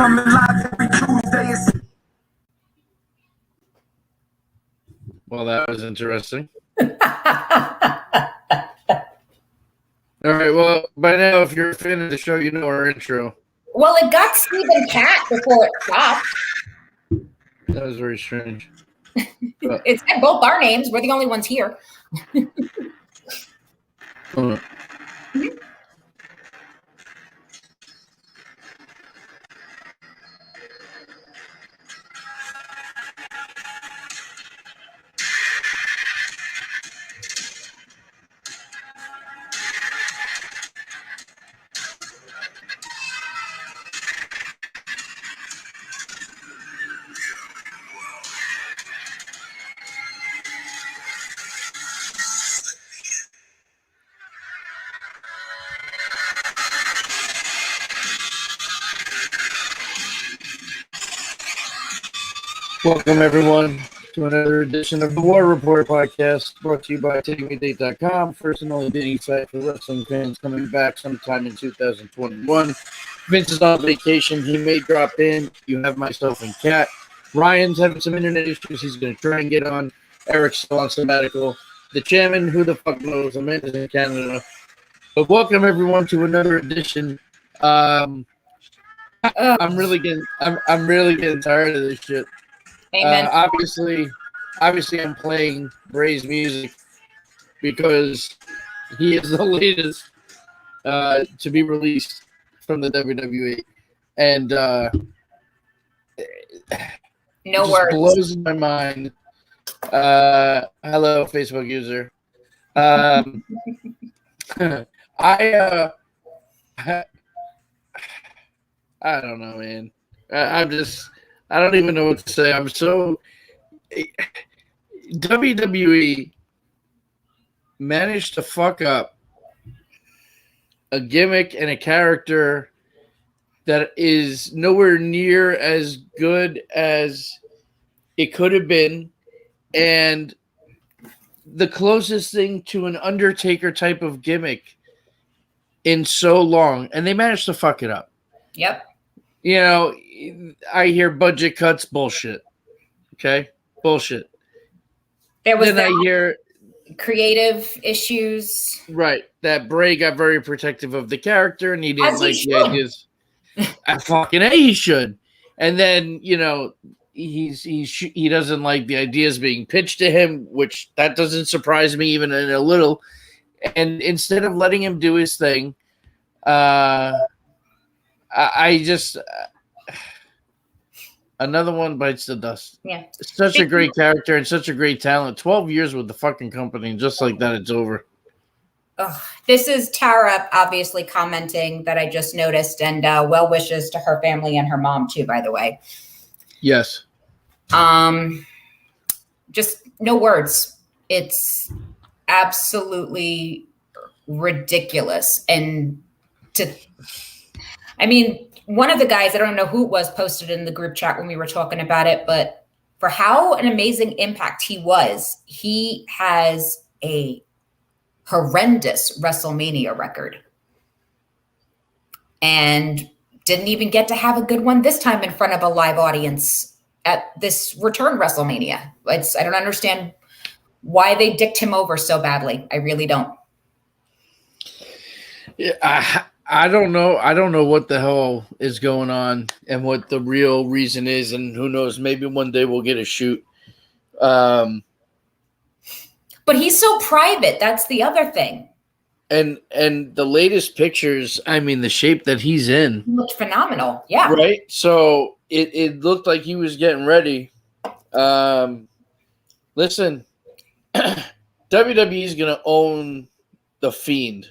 Coming live every Tuesday. Well, that was interesting. All right. Well, by now, if you're a fan of the show, you know our intro. Well, it got Stephen Cat before it stopped. That was very strange. It said both our names. We're the only ones here. Hold on. Welcome, everyone, to another edition of the War Report podcast, brought to you by TakeMeDate.com, first and only dating site for wrestling fans, coming back sometime in 2021. Vince is on vacation. He may drop in. You have myself and Kat. Ryan's having some internet issues. He's going to try and get on. Eric's still on sabbatical. The chairman, who the fuck knows? Amanda's in Canada. But welcome, everyone, to another edition. I'm really getting tired of this shit. Obviously, I'm playing Bray's music because he is the latest to be released from the WWE, and no words. Blows my mind. Hello, Facebook user. I don't know, man. I don't even know what to say. I'm so WWE managed to fuck up a gimmick and a character that is nowhere near as good as it could have been, and the closest thing to an Undertaker type of gimmick in so long, and they managed to fuck it up. Yep. You know, I hear budget cuts, bullshit. Okay? Bullshit. There was then I hear creative issues. Right. That Bray got very protective of the character and he didn't like the ideas. I fucking A, he should. And then, you know, he doesn't like the ideas being pitched to him, which that doesn't surprise me even in a little. And instead of letting him do his thing, I just another one bites the dust. Yeah, such a great character and such a great talent. 12 years with the fucking company, and just like that, it's over. This is Tara, obviously commenting that I just noticed, and well wishes to her family and her mom too. By the way, yes. Just no words. It's absolutely ridiculous, and I mean, one of the guys, I don't know who it was, posted in the group chat when we were talking about it, but for how an amazing impact he was, he has a horrendous WrestleMania record and didn't even get to have a good one this time in front of a live audience at this return WrestleMania. I don't understand why they dicked him over so badly. I really don't. Yeah, I don't know. I don't know what the hell is going on and what the real reason is, and who knows? Maybe one day we'll get a shoot. But he's so private. That's the other thing. And the latest pictures, I mean, the shape that he's in looked phenomenal. Yeah. Right. So it looked like he was getting ready. Listen, WWE is going to own The Fiend.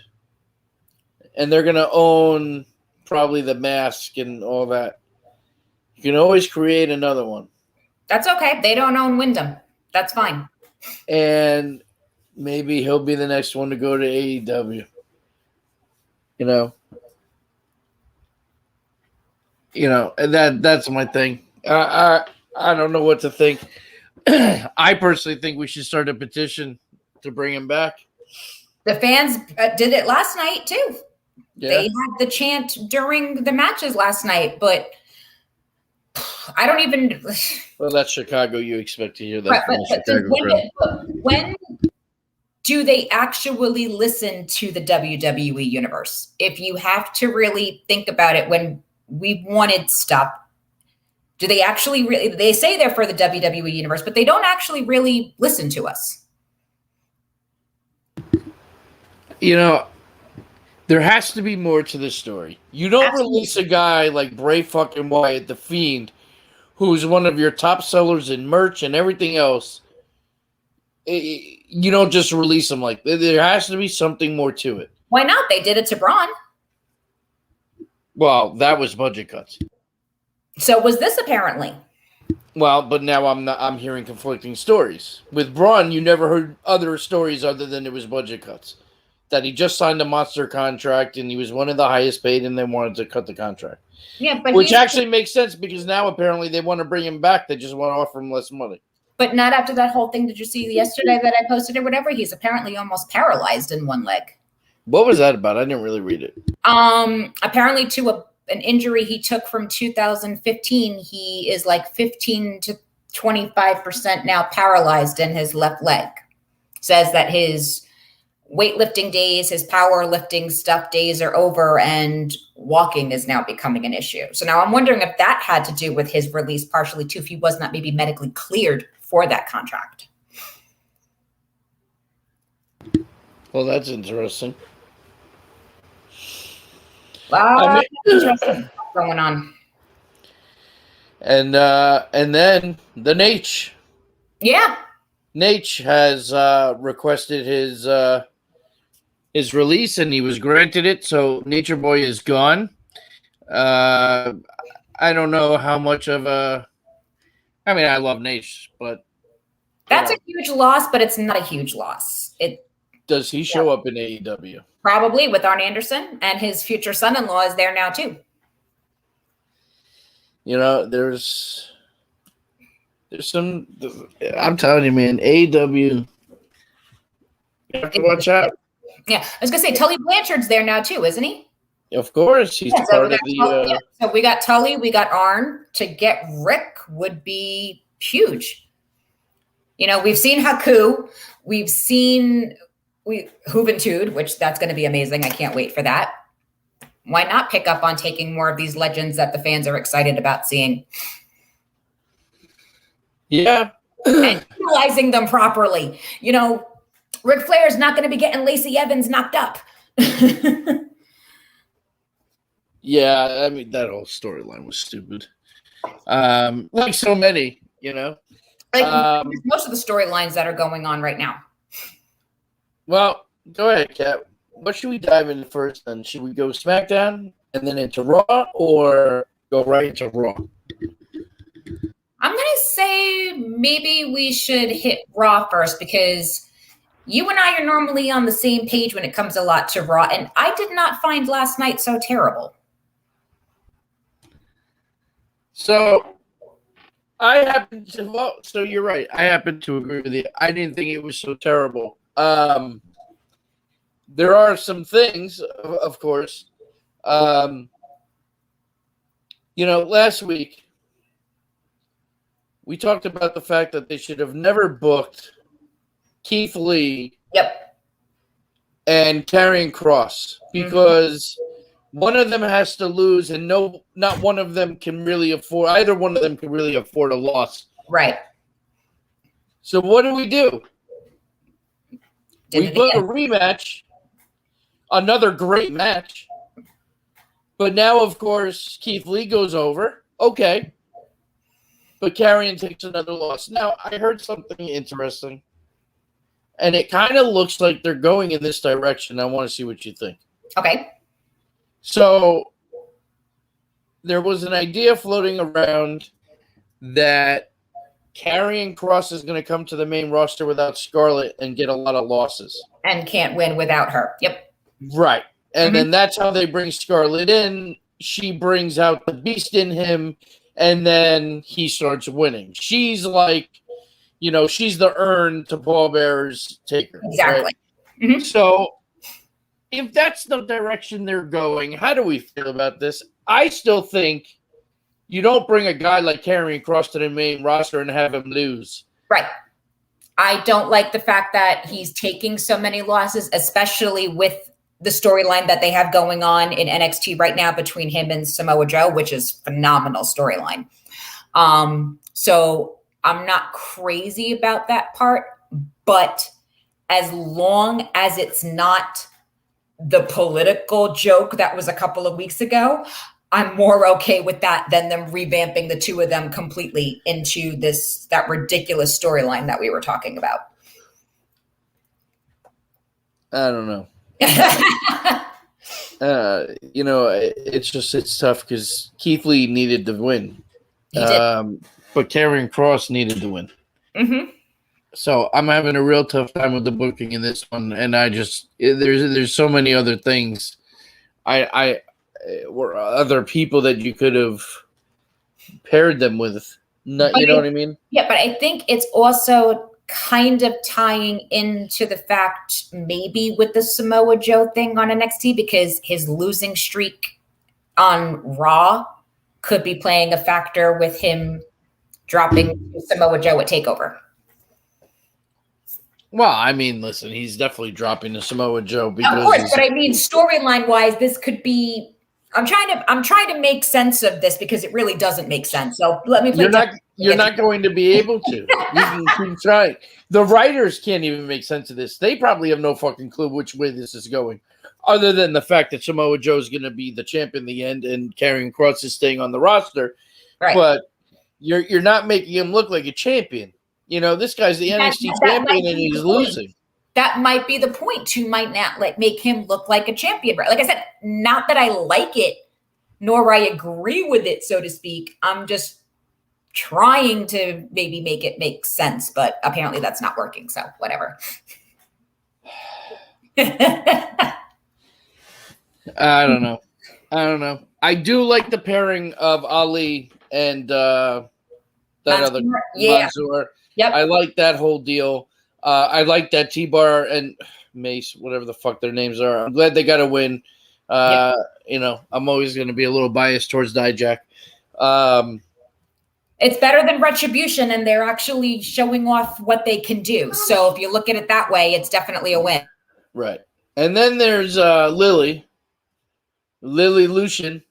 And they're going to own probably the mask and all that. You can always create another one. That's okay. They don't own Wyndham. That's fine. And maybe he'll be the next one to go to AEW. You know, and that's my thing. I don't know what to think. I personally think we should start a petition to bring him back. The fans did it last night too. Yeah. They had the chant during the matches last night, but I don't even. Well, that's Chicago. You expect to hear that Right, from the Chicago crowd. when do they actually listen to the WWE universe? If you have to really think about it, when we wanted stuff, do they actually really? They say they're for the WWE universe, but they don't actually really listen to us. You know, there has to be more to this story. You don't Absolutely. release a guy like Bray fucking Wyatt, the Fiend, who's one of your top sellers in merch and everything else. You don't just release him like that. There has to be something more to it. Why not? They did it to Braun. Well, that was budget cuts. So was this apparently. Well, but now I'm hearing conflicting stories. With Braun, you never heard other stories other than it was budget cuts. That he just signed a monster contract and he was one of the highest paid and they wanted to cut the contract. Yeah, but which actually makes sense because now apparently they want to bring him back. They just want to offer him less money. But not after that whole thing. Did you see yesterday that I posted or whatever? He's apparently almost paralyzed in one leg. What was that about? I didn't really read it. Apparently to an injury he took from 2015, he is like 15 to 25% now paralyzed in his left leg. Says that his weightlifting days, his powerlifting stuff days are over, and walking is now becoming an issue. So now I'm wondering if that had to do with his release partially too, if he was not maybe medically cleared for that contract. Well, that's interesting. Interesting going on. And then the Nate. Yeah. Nate has requested his release, and he was granted it. So Nature Boy is gone. I don't know how much of a. I mean, I love Nate, but that's a huge loss. But it's not a huge loss. Does he show up in AEW? Probably with Arn Anderson, and his future son-in-law is there now too. You know, there's some. I'm telling you, man, AEW. You have to watch out. Yeah, I was gonna say Tully Blanchard's there now too, isn't he? Of course, he's part of the. So we got Tully, we got Arn. To get Rick would be huge. You know, we've seen Haku, we've seen Juventud, which that's going to be amazing. I can't wait for that. Why not pick up on taking more of these legends that the fans are excited about seeing? Yeah, and utilizing them properly. You know, Ric Flair's not going to be getting Lacey Evans knocked up. Yeah, I mean, that whole storyline was stupid. Like so many, you know. Like most of the storylines that are going on right now. Well, go ahead, Kat. What should we dive into first then? Should we go SmackDown and then into Raw, or go right into Raw? I'm going to say maybe we should hit Raw first, because you and I are normally on the same page when it comes a lot to Raw, and I did not find last night so terrible. So I happen to, well, so you're right. I happen to agree with you. I didn't think it was so terrible. There are some things, of course. You know, last week we talked about the fact that they should have never booked Keith Lee. Yep. And Karrion Kross, because one of them has to lose, and not one of them can really afford. Either one of them can really afford a loss. Right. So what do? We book a rematch, another great match. But now, of course, Keith Lee goes over. Okay. But Karrion takes another loss. Now, I heard something interesting. And it kind of looks like they're going in this direction. I want to see what you think. Okay. So there was an idea floating around that Karrion Kross is going to come to the main roster without Scarlett and get a lot of losses. And can't win without her. Yep. Right. And then that's how they bring Scarlett in. She brings out the beast in him, and then he starts winning. She's like, you know, she's the urn to Paul Bearer's taker. Exactly. Right? So if that's the direction they're going, how do we feel about this? I still think, you don't bring a guy like Karrion Kross to the main roster and have him lose. Right. I don't like the fact that he's taking so many losses, especially with the storyline that they have going on in NXT right now between him and Samoa Joe, which is phenomenal storyline. So I'm not crazy about that part, but as long as it's not the political joke that was a couple of weeks ago, I'm more okay with that than them revamping the two of them completely into that ridiculous storyline that we were talking about. I don't know. It's tough because Keith Lee needed to win. He did. But Karrion Kross needed to win. Mm-hmm. So I'm having a real tough time with the booking in this one, and there's so many other things. Were other people that you could have paired them with. You know what I mean? Yeah, but I think it's also kind of tying into the fact maybe with the Samoa Joe thing on NXT, because his losing streak on Raw could be playing a factor with him dropping Samoa Joe at TakeOver. Well, I mean, listen, he's definitely dropping the Samoa Joe because, of course, but I mean, storyline wise, this could be. I'm trying to make sense of this because it really doesn't make sense. So let me. You're not going to be able to. You can keep trying. The writers can't even make sense of this. They probably have no fucking clue which way this is going, other than the fact that Samoa Joe is going to be the champ in the end and Karrion Kross is staying on the roster. Right. But you're not making him look like a champion. You know, this guy's the NXT champion and he's losing. That might be the point to might not make him look like a champion. Like I said, not that I like it, nor I agree with it, so to speak. I'm just trying to maybe make it make sense, but apparently that's not working. So whatever. I don't know. I do like the pairing of Ali and that other Mansoor. Yep. I like that whole deal. I like that T-Bar and Mace, whatever the fuck their names are. I'm glad they got a win. You know, I'm always going to be a little biased towards Dijak. It's better than Retribution, and they're actually showing off what they can do. So if you look at it that way, it's definitely a win. Right. And then there's Lily Lucian,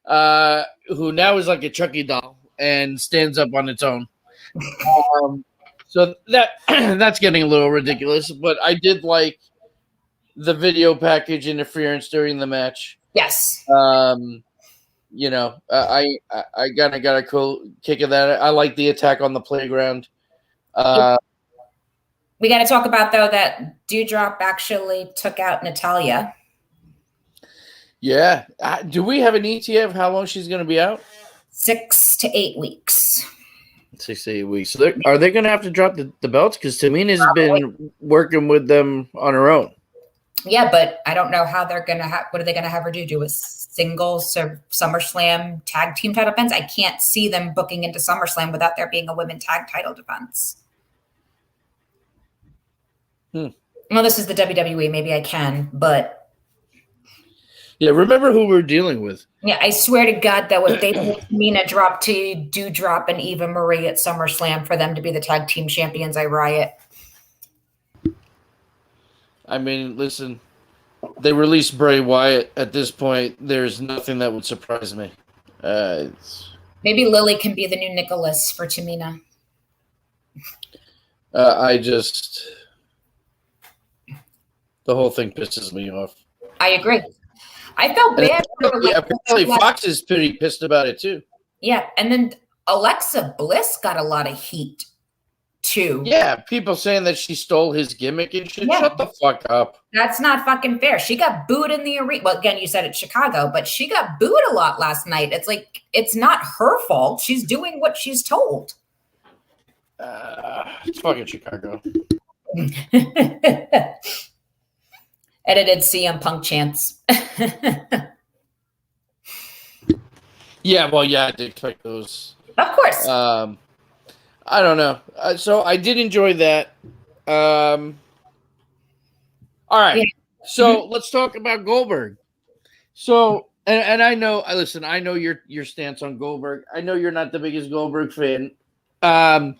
who now is like a Chucky doll and stands up on its own. So that's getting a little ridiculous, but I did like the video package interference during the match. Yes. You know, I got a cool kick of that. I like the attack on the playground. We got to talk about, though, that Doudrop actually took out Natalya. Yeah. Do we have an ETA of how long she's going to be out? 6 to 8 weeks. 6 to 8 weeks. So are they going to have to drop the belts? Because Tamina's been working with them on her own. Yeah, but I don't know how they're going to have. What are they going to have her do? Do a single SummerSlam tag team title defense? I can't see them booking into SummerSlam without there being a women tag title defense. Well, this is the WWE. Maybe I can, but. Yeah, remember who we're dealing with. Yeah, I swear to God, though, if they made Tamina drop to Doudrop and Eva Marie at SummerSlam for them to be the tag team champions, I riot. I mean, listen, they released Bray Wyatt. At this point, there's nothing that would surprise me. Maybe Lily can be the new Nicholas for Tamina. The whole thing pisses me off. I agree. I felt bad. Apparently Fox is pretty pissed about it too. Yeah, and then Alexa Bliss got a lot of heat too. Yeah, people saying that she stole his gimmick and shit. Yeah. Shut the fuck up. That's not fucking fair. She got booed in the arena. Well, again, you said it's Chicago, but she got booed a lot last night. It's like, it's not her fault. She's doing what she's told. It's fucking Chicago. Edited CM Punk chants. Yeah, well, yeah, I did expect those. Of course. I don't know. So I did enjoy that. All right. Yeah. So let's talk about Goldberg. So And I know, listen, I know your stance on Goldberg. I know you're not the biggest Goldberg fan. I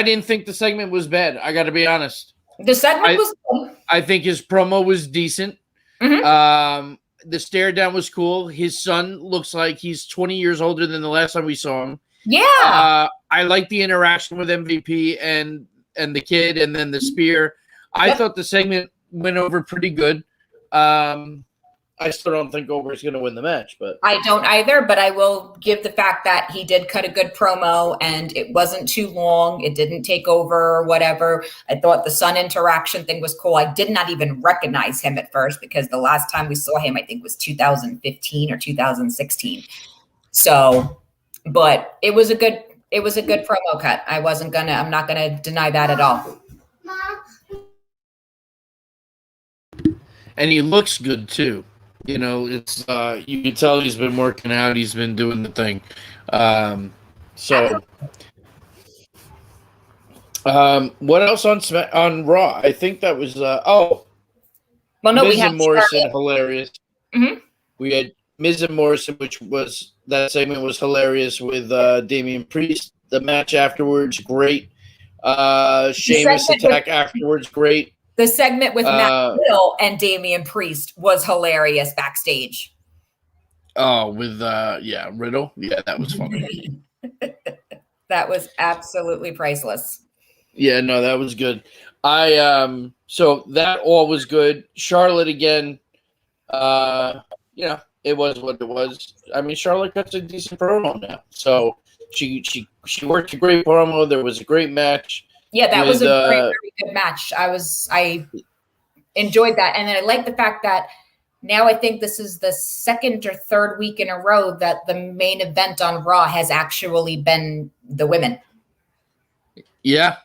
didn't think the segment was bad. I got to be honest. The segment was cool. I think his promo was decent. Mhm. The stare down was cool. His son looks like he's 20 years older than the last time we saw him. Yeah. I like the interaction with MVP and the kid, and then the spear. I thought the segment went over pretty good. I still don't think Goldberg's going to win the match, but I don't either, but I will give the fact that he did cut a good promo and it wasn't too long. It didn't take over or whatever. I thought the son interaction thing was cool. I did not even recognize him at first because the last time we saw him, I think was 2015 or 2016. So, but it was a good promo cut. I'm not gonna deny that at all. And he looks good too. You know, it's you can tell he's been working out. He's been doing the thing. What else on Raw? I think that was we had Morrison, hilarious. Mm-hmm. We had Miz and Morrison, that segment was hilarious with Damian Priest. The match afterwards, great. Sheamus attack afterwards, great. The segment with Matt Riddle and Damian Priest was hilarious backstage. Oh, with Riddle? Yeah, that was funny. That was absolutely priceless. Yeah, no, that was good. So that all was good. Charlotte again, it was what it was. I mean, Charlotte cuts a decent promo now. So she worked a great promo. There was a great match. Yeah, that was a very good match. I enjoyed that. And then I like the fact that now I think this is the second or third week in a row that the main event on Raw has actually been the women. Yeah,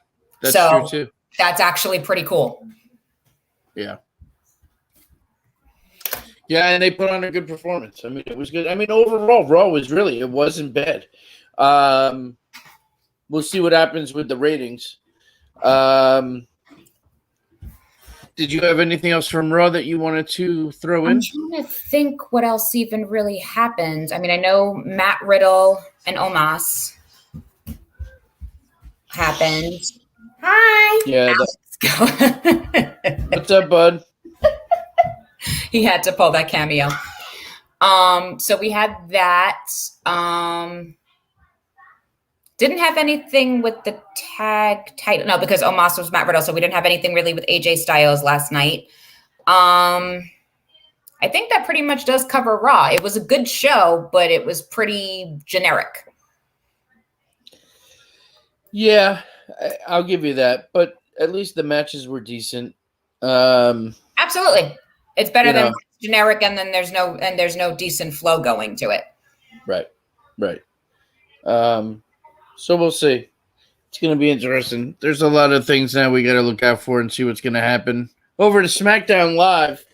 that's true too. That's actually pretty cool. Yeah. Yeah, and they put on a good performance. I mean, it was good. I mean, overall, Raw it wasn't bad. We'll see what happens with the ratings. Did you have anything else from Raw that you wanted to throw in? I'm trying to think what else even really happened. I mean, I know Matt Riddle and Omos happened. Hi. Yeah. What's up, bud? He had to pull that cameo. So we had that. Didn't have anything with the tag title. No, because Omos was Matt Riddle, so we didn't have anything really with AJ Styles last night. I think that pretty much does cover Raw. It was a good show, but it was pretty generic. Yeah, I'll give you that. But at least the matches were decent. Absolutely. It's better than generic and then there's no decent flow going to it. Right. So we'll see. It's going to be interesting. There's a lot of things now we got to look out for and see what's going to happen. Over to SmackDown Live,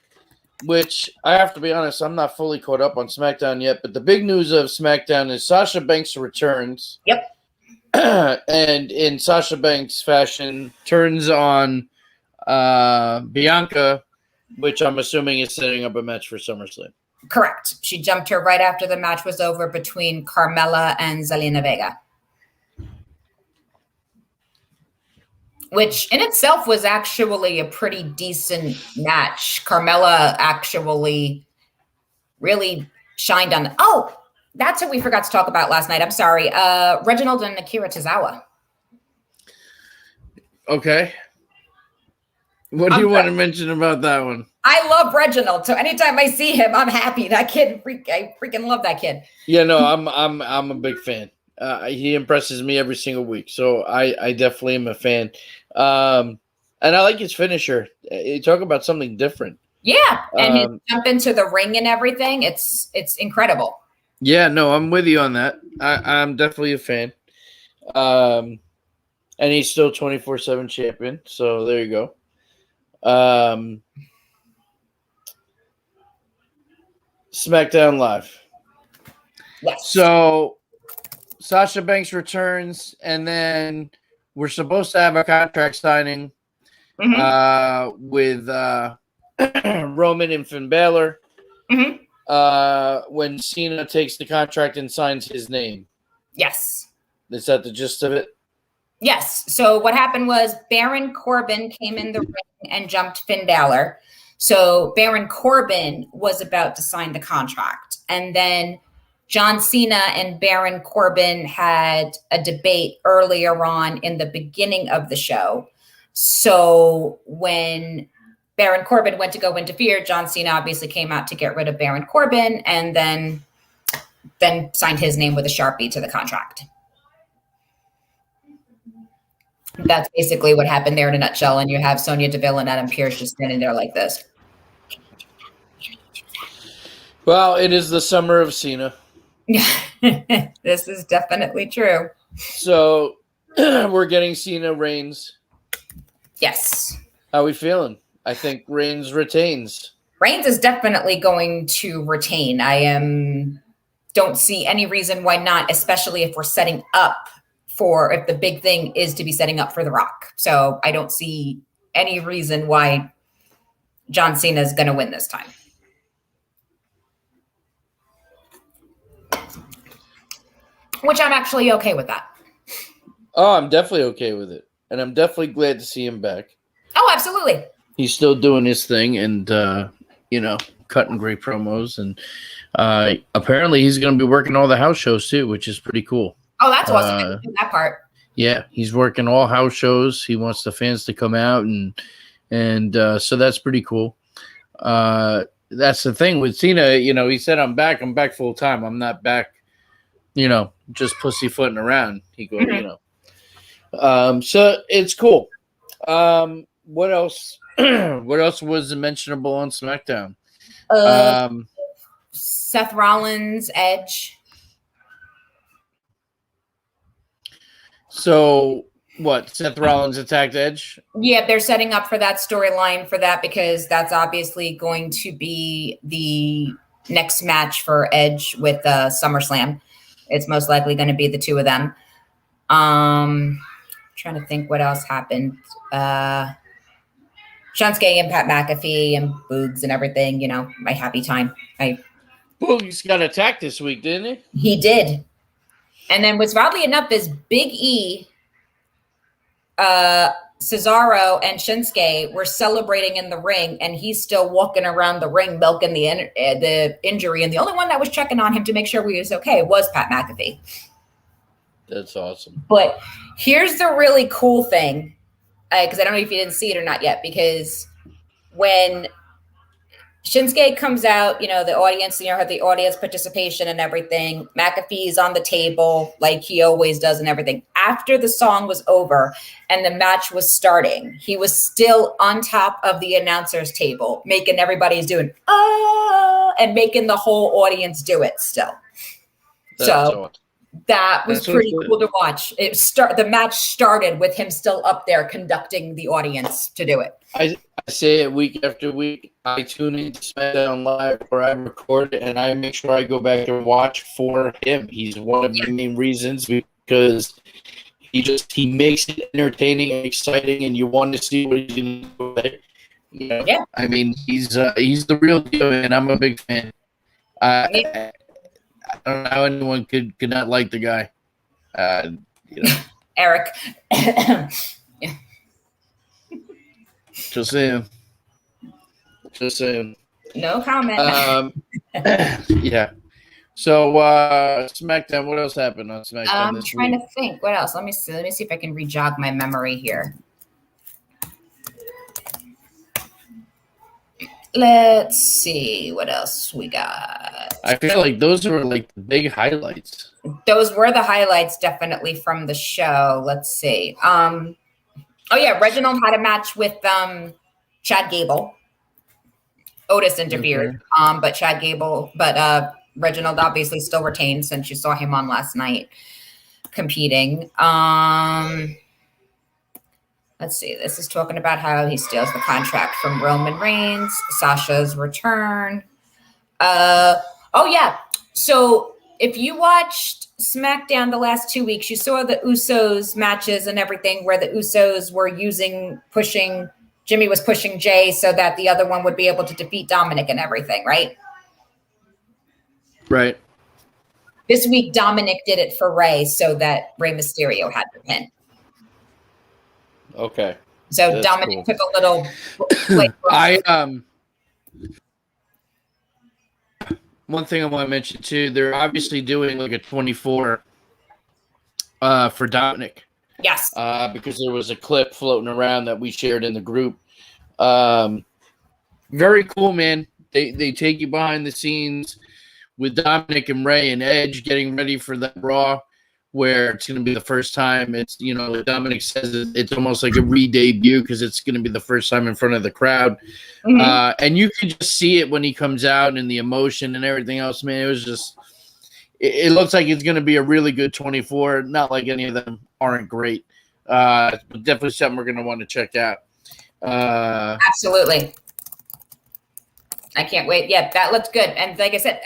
which I have to be honest, I'm not fully caught up on SmackDown yet, but the big news of SmackDown is Sasha Banks returns. Yep. And in Sasha Banks fashion, turns on Bianca, which I'm assuming is setting up a match for SummerSlam. Correct. She jumped her right after the match was over between Carmella and Zelina Vega. Which in itself was actually a pretty decent match. Carmella actually really shined on that's what we forgot to talk about last night. I'm sorry. Reginald and Akira Tozawa. Okay. What do you want to mention about that one? I love Reginald, so anytime I see him, I'm happy. That kid, I freaking love that kid. Yeah, no, I'm a big fan. He impresses me every single week, so I definitely am a fan. And I like his finisher. You talk about something different. Yeah, and his jump into the ring and everything. It's incredible. Yeah, no, I'm with you on that. I'm definitely a fan. And he's still 24/7 champion, so there you go. SmackDown Live. Yes. So Sasha Banks returns, and then we're supposed to have a contract signing with Roman and Finn Balor. Mm-hmm. when Cena takes the contract and signs his name. Yes. Is that the gist of it? Yes. So what happened was Baron Corbin came in the ring and jumped Finn Balor. So Baron Corbin was about to sign the contract. And then John Cena and Baron Corbin had a debate earlier on in the beginning of the show. So when Baron Corbin went to go interfere, John Cena obviously came out to get rid of Baron Corbin and then signed his name with a Sharpie to the contract. That's basically what happened there in a nutshell. And you have Sonya Deville and Adam Pearce just standing there like this. Well, it is the summer of Cena. This is definitely true. So we're getting Cena Reigns. Yes. How are we feeling? I think Reigns retains. Reigns is definitely going to retain. Don't see any reason why not, especially if we're setting up if the big thing is to be setting up for The Rock. So I don't see any reason why John Cena is going to win this time. Which I'm actually okay with that. Oh, I'm definitely okay with it. And I'm definitely glad to see him back. Oh, absolutely. He's still doing his thing and, cutting great promos. And apparently he's going to be working all the house shows too, which is pretty cool. Oh, that's awesome. I didn't do that part. Yeah, he's working all house shows. He wants the fans to come out, and so that's pretty cool. That's the thing with Cena. He said, "I'm back full time. I'm not back, just pussyfooting around." He goes, so it's cool. What else? What else was mentionable on SmackDown? Seth Rollins, Edge. So what? Seth Rollins attacked Edge? Yeah, they're setting up for that storyline for that because that's obviously going to be the next match for Edge with SummerSlam. It's most likely going to be the two of them. Trying to think what else happened. Shinsuke and Pat McAfee and Boogs and everything. My happy time. Boogs got attacked this week, didn't he? He did. And then what's oddly enough is Big E, Cesaro, and Shinsuke were celebrating in the ring, and he's still walking around the ring milking the injury. And the only one that was checking on him to make sure he was okay was Pat McAfee. That's awesome. But here's the really cool thing, because I don't know if you didn't see it or not yet, because when Shinsuke comes out, the audience, have the audience participation and everything. McAfee's on the table like he always does and everything. After the song was over and the match was starting, he was still on top of the announcer's table, making everybody's doing, and making the whole audience do it still. That's awesome. That was pretty cool to watch. The match started with him still up there conducting the audience to do it. I say it week after week. I tune into SmackDown Live where I record it, and I make sure I go back and watch for him. He's one of the main reasons because he makes it entertaining and exciting, and you want to see what he's going to do with it. Yeah. I mean, he's the real deal, and I'm a big fan. I don't know how anyone could not like the guy. Eric. Just saying. No comment. Yeah. So SmackDown. What else happened on SmackDown? I'm trying to think. What else? Let me see if I can re-jog my memory here. Let's see what else we got. I feel like those were like the big highlights. Those were the highlights definitely from the show. Let's see. Oh yeah, Reginald had a match with Chad Gable. Otis interfered, but Reginald obviously still retained since you saw him on last night competing. Let's see. This is talking about how he steals the contract from Roman Reigns, Sasha's return. Oh, yeah. So if you watched SmackDown the last 2 weeks, you saw the Usos matches and everything where the Usos were Jimmy was pushing Jay so that the other one would be able to defeat Dominic and everything, right? Right. This week, Dominic did it for Rey so that Rey Mysterio had the pin. Okay. So That's Dominic cool. took a little. One thing I want to mention too, they're obviously doing like a 24 for Dominic. Yes. Because there was a clip floating around that we shared in the group. Very cool, man. They take you behind the scenes with Dominic and Rey and Edge getting ready for that Raw, where it's going to be the first time. It's, you know, Dominic says it's almost like a re-debut because it's going to be the first time in front of the crowd. Mm-hmm. And you can just see it when he comes out and the emotion and everything else, man. It was just, it looks like it's going to be a really good 24. Not like any of them aren't great. But definitely something we're going to want to check out. Absolutely. I can't wait. Yeah, that looks good. And like I said,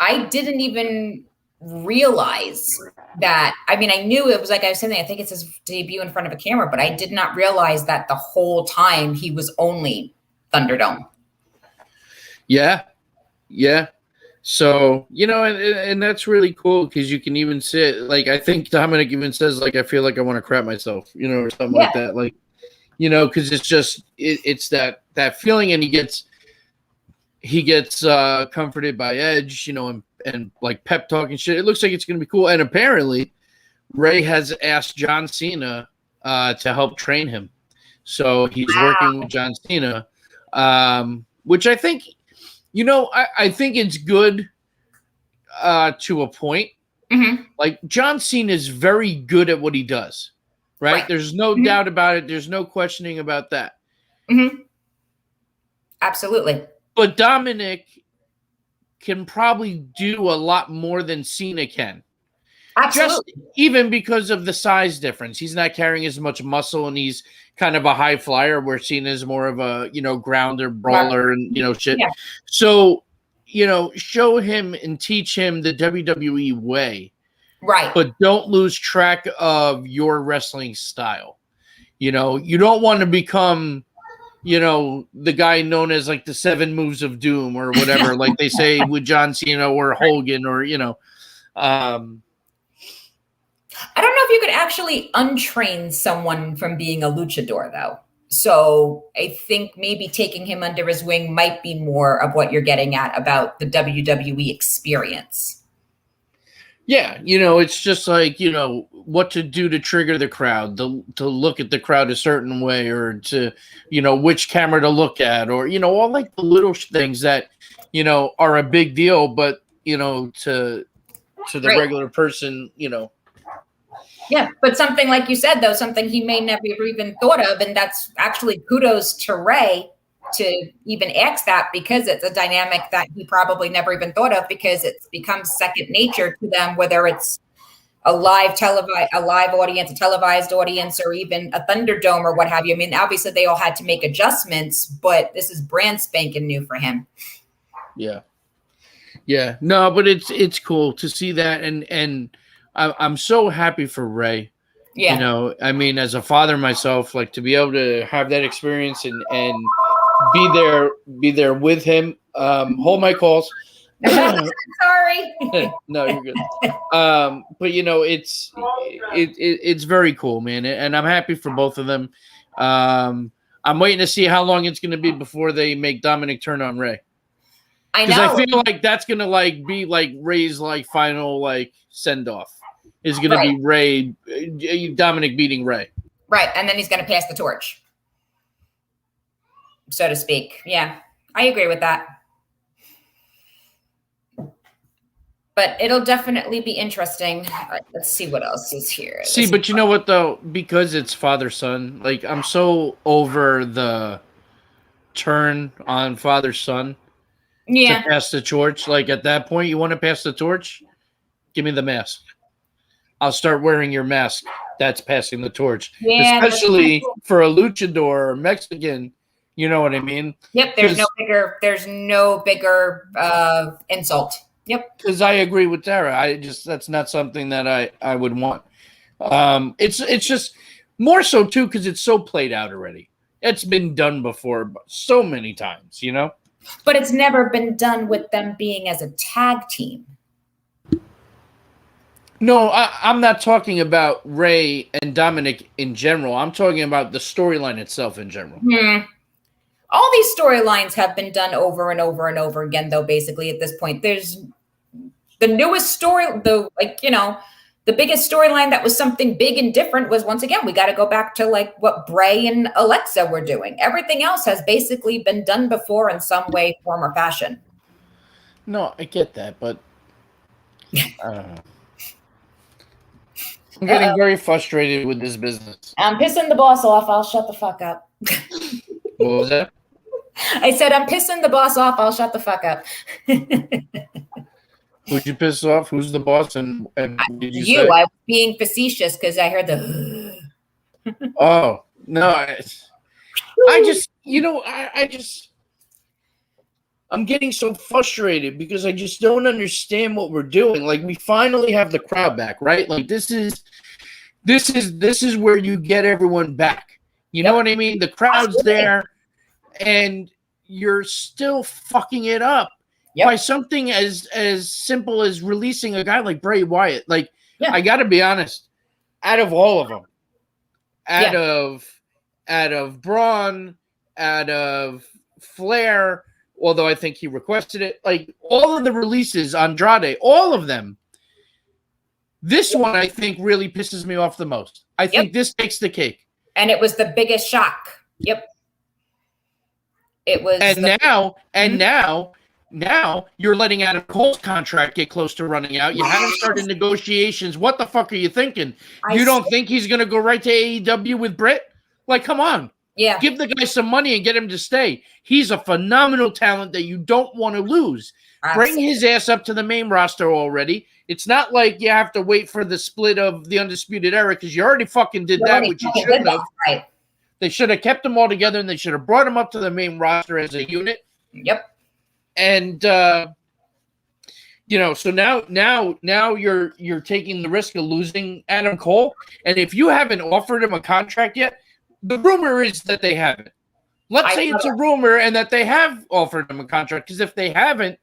I didn't even realize that. I mean, I knew it was like I was saying, I think it's his debut in front of a camera, but I did not realize that the whole time he was only Thunderdome. Yeah. Yeah. So, you know, and that's really cool because you can even say, like, I think Dominic even says, like, I feel like I want to crap myself, you know, or something like that. Like, you know, because it's just, it's that feeling, and he gets comforted by Edge, you know, and like pep talk and shit. It looks like it's going to be cool. And apparently Rey has asked John Cena to help train him. So he's working with John Cena, which I think, you know, I think it's good to a point. Mm-hmm. Like, John Cena is very good at what he does, right? There's no doubt about it. There's no questioning about that. Mm-hmm. Absolutely. But Dominic can probably do a lot more than Cena can. Absolutely. Just even because of the size difference. He's not carrying as much muscle, and he's kind of a high flyer, where Cena is more of a, you know, grounder, brawler, and, you know, shit. Yeah. So, you know, show him and teach him the WWE way. Right. But don't lose track of your wrestling style. You know, you don't want to become, you know, the guy known as like the 7 moves of doom or whatever, like they say with John Cena or Hogan, or, you know. I don't know if you could actually untrain someone from being a luchador, though. So I think maybe taking him under his wing might be more of what you're getting at about the WWE experience. Yeah, you know, it's just like, you know, what to do to trigger the crowd, to look at the crowd a certain way, or to, you know, which camera to look at, or, you know, all like the little things that, you know, are a big deal, but, you know, to the regular person, you know. Yeah, but something like you said, though, something he may never even thought of, and that's actually kudos to Rey to even ask that, because it's a dynamic that he probably never even thought of, because it's become second nature to them, whether it's a live audience, a televised audience, or even a Thunderdome or what have you. I mean, obviously they all had to make adjustments, but this is brand spanking new for him. Yeah. Yeah. No, but it's cool to see that, and I'm so happy for Rey. Yeah. You know, I mean, as a father myself, like, to be able to have that experience and be there with him. Hold my calls. Sorry. No, you're good. But, you know, it's very cool, man, and I'm happy for both of them. I'm waiting to see how long it's going to be before they make Dominic turn on Rey. I know. Because I feel like that's going to like be like Rey's like final like send off is going to be Rey, Dominic beating Rey. Right, and then he's going to pass the torch, so to speak. Yeah, I agree with that. But it'll definitely be interesting. Let's see what else is here. See, but you know what, though? Because it's father-son, like, I'm so over the turn on father-son to pass the torch. Like, at that point, you want to pass the torch? Give me the mask. I'll start wearing your mask. That's passing the torch. Yeah, especially for a luchador or Mexican. You know what I mean? Yep, there's no bigger insult. Yep. Because I agree with Tara. That's not something that I would want. It's just more so too because it's so played out already. It's been done before so many times, you know? But it's never been done with them being as a tag team. No, I'm not talking about Ray and Dominic in general. I'm talking about the storyline itself in general. All these storylines have been done over and over and over again, though, basically, at this point. There's the newest story, the biggest storyline that was something big and different was, once again, we got to go back to like what Bray and Alexa were doing. Everything else has basically been done before in some way, form, or fashion. No, I get that, but I don't know. I'm getting very frustrated with this business. I'm pissing the boss off. I'll shut the fuck up. What was that? I said, I'm pissing the boss off. I'll shut the fuck up. Who'd you piss off? Who's the boss? And what did you say? I was being facetious because I heard the. Oh, no. I'm getting so frustrated because I just don't understand what we're doing. Like, we finally have the crowd back, right? Like, this is where you get everyone back. You know what I mean? The crowd's there, and you're still fucking it up by something as simple as releasing a guy like Bray Wyatt. Like, I got to be honest, out of all of them, out of Braun, out of Flair, although I think he requested it, like all of the releases, Andrade, all of them, this one I think really pisses me off the most. I think this takes the cake. And it was the biggest shock. Yep. It was. Now you're letting Adam Cole's contract get close to running out. You haven't started negotiations. What the fuck are you thinking? You don't think he's going to go right to AEW with Britt? Like, come on. Yeah. Give the guy some money and get him to stay. He's a phenomenal talent that you don't want to lose. Bring his ass up to the main roster already. It's not like you have to wait for the split of the Undisputed Era because you already fucking did that, which you shouldn't have. Right. They should have kept them all together and they should have brought them up to the main roster as a unit. Yep. And so now you're taking the risk of losing Adam Cole. And if you haven't offered him a contract yet, the rumor is that they haven't. Let's say it's a rumor and that they have offered him a contract. Because if they haven't,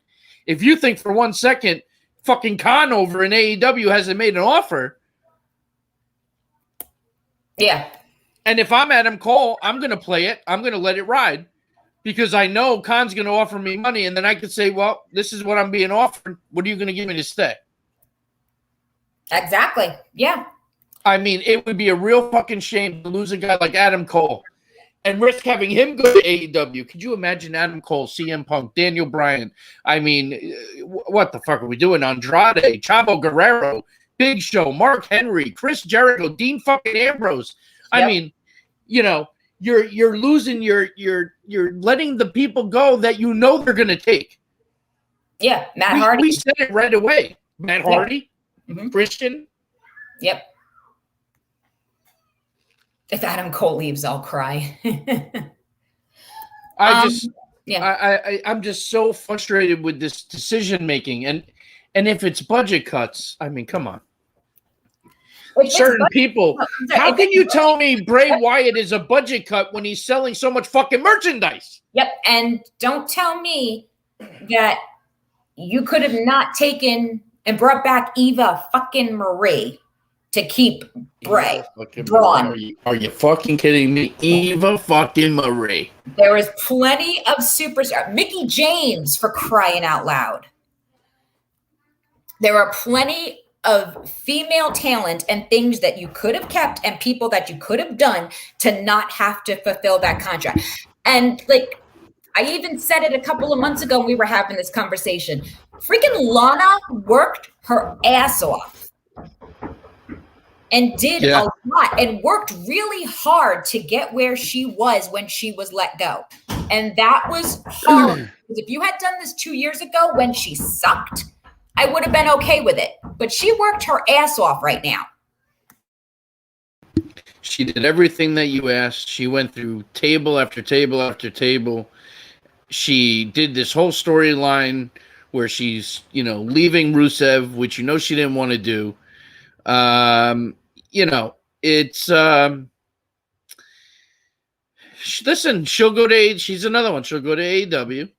if you think for 1 second fucking Khan over in AEW hasn't made an offer. Yeah. And if I'm Adam Cole, I'm going to play it. I'm going to let it ride. Because I know Khan's going to offer me money. And then I could say, well, this is what I'm being offered. What are you going to give me to stay? Exactly. Yeah. I mean, it would be a real fucking shame to lose a guy like Adam Cole and risk having him go to AEW. Could you imagine Adam Cole, CM Punk, Daniel Bryan? I mean, what the fuck are we doing? Andrade, Chavo Guerrero, Big Show, Mark Henry, Chris Jericho, Dean fucking Ambrose. I mean, you're losing you're letting the people go that you know they're going to take. Yeah, Matt Hardy. We said it right away. Matt Hardy, Christian. Yep. If Adam Cole leaves, I'll cry. I'm just so frustrated with this decision making, and if it's budget cuts, I mean, come on. Certain people. How can you tell me Bray Wyatt is a budget cut when he's selling so much fucking merchandise? Yep, and don't tell me that you could have not taken and brought back Eva fucking Marie to keep Bray. Braun. Are you fucking kidding me? Eva fucking Marie. There is plenty of superstars. Mickey James, for crying out loud. There are plenty of female talent and things that you could have kept and people that you could have done to not have to fulfill that contract. And like, I even said it a couple of months ago when we were having this conversation. Freaking Lana worked her ass off and did a lot and worked really hard to get where she was when she was let go. And that was hard. Because if you had done this 2 years ago when she sucked, I would have been okay with it. But she worked her ass off right now. She did everything that you asked. She went through table after table after table. She did this whole storyline where she's, leaving Rusev, which she didn't want to do. It's listen, she'll go to she's another one. She'll go to AEW.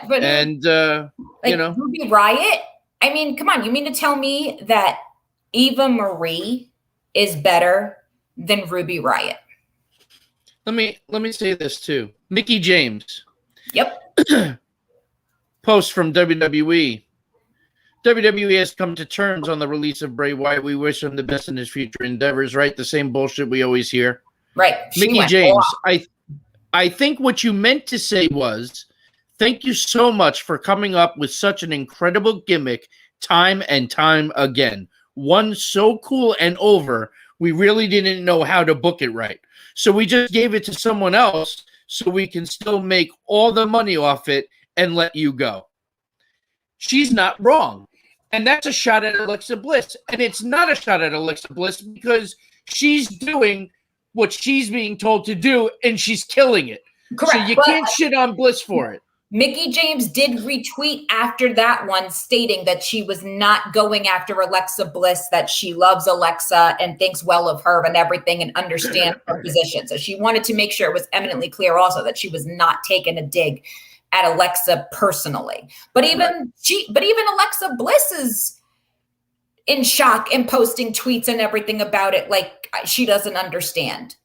But And, Ruby Riott, I mean, come on, you mean to tell me that Eva Marie is better than Ruby Riott? Let me say this too. Mickey James. Yep. Post from WWE. WWE has come to terms on the release of Bray Wyatt. We wish him the best in his future endeavors, right? The same bullshit we always hear. Right. Mickey James, I think what you meant to say was, thank you so much for coming up with such an incredible gimmick time and time again. One so cool and over, we really didn't know how to book it right. So we just gave it to someone else so we can still make all the money off it and let you go. She's not wrong. And that's a shot at Alexa Bliss. And it's not a shot at Alexa Bliss because she's doing what she's being told to do and she's killing it. Correct. So you can't shit on Bliss for it. Mickey James did retweet after that one stating that she was not going after Alexa Bliss, that she loves Alexa and thinks well of her and everything and understands her position. So she wanted to make sure it was eminently clear also that she was not taking a dig at Alexa personally. But even Alexa Bliss is in shock and posting tweets and everything about it like she doesn't understand.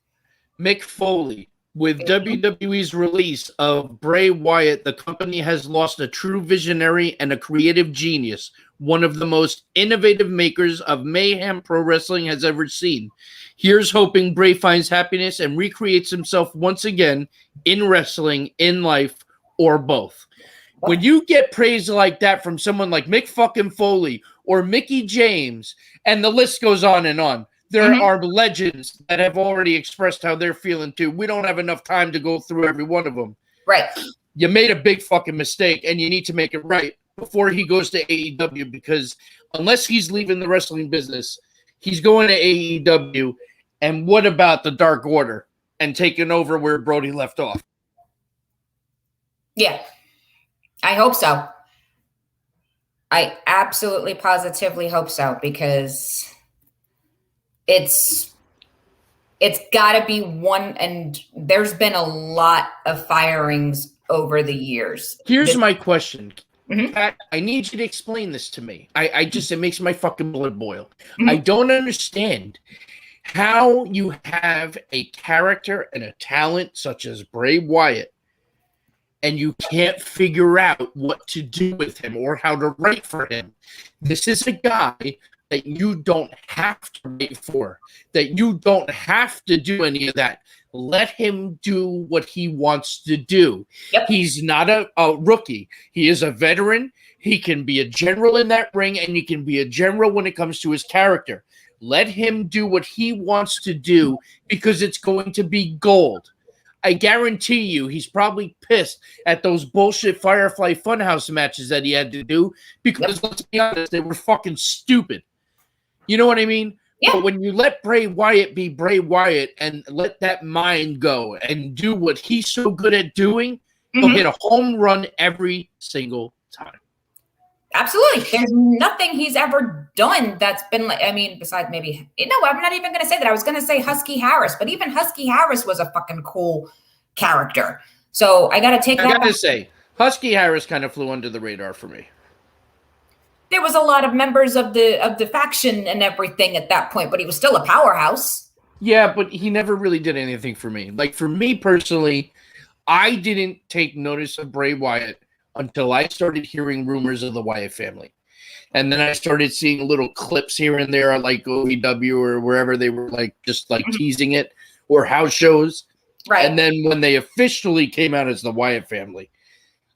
Mick Foley. With WWE's release of Bray Wyatt, the company has lost a true visionary and a creative genius, one of the most innovative makers of mayhem pro wrestling has ever seen. Here's hoping Bray finds happiness and recreates himself once again in wrestling, in life, or both. When you get praise like that from someone like Mick fucking Foley or Mickey James, and the list goes on and on, there are legends that have already expressed how they're feeling too. We don't have enough time to go through every one of them. Right. You made a big fucking mistake, and you need to make it right before he goes to AEW, because unless he's leaving the wrestling business, he's going to AEW. And what about the Dark Order and taking over where Brody left off? Yeah, I hope so. I absolutely positively hope so, because it's got to be one, and there's been a lot of firings over the years. Here's my question. Pat, I need you to explain this to me. It makes my fucking blood boil. I don't understand how you have a character and a talent such as Bray Wyatt, and you can't figure out what to do with him or how to write for him. This is a guy that you don't have to wait for, that you don't have to do any of that. Let him do what he wants to do. Yep. He's not a rookie. He is a veteran. He can be a general in that ring, and he can be a general when it comes to his character. Let him do what he wants to do, because it's going to be gold. I guarantee you he's probably pissed at those bullshit Firefly Funhouse matches that he had to do, because let's be honest, they were fucking stupid. You know what I mean? Yeah. But when you let Bray Wyatt be Bray Wyatt and let that mind go and do what he's so good at doing, he'll hit a home run every single time. Absolutely. There's nothing he's ever done that's been like, I mean, besides maybe, I'm not even going to say that. I was going to say Husky Harris, but even Husky Harris was a fucking cool character. So I got to take that. I got to say, Husky Harris kind of flew under the radar for me. There was a lot of members of the faction and everything at that point, but he was still a powerhouse. Yeah, but he never really did anything for me. Like, for me personally, I didn't take notice of Bray Wyatt until I started hearing rumors of the Wyatt family. And then I started seeing little clips here and there, like OVW or wherever they were just teasing it, or house shows. Right. And then when they officially came out as the Wyatt family,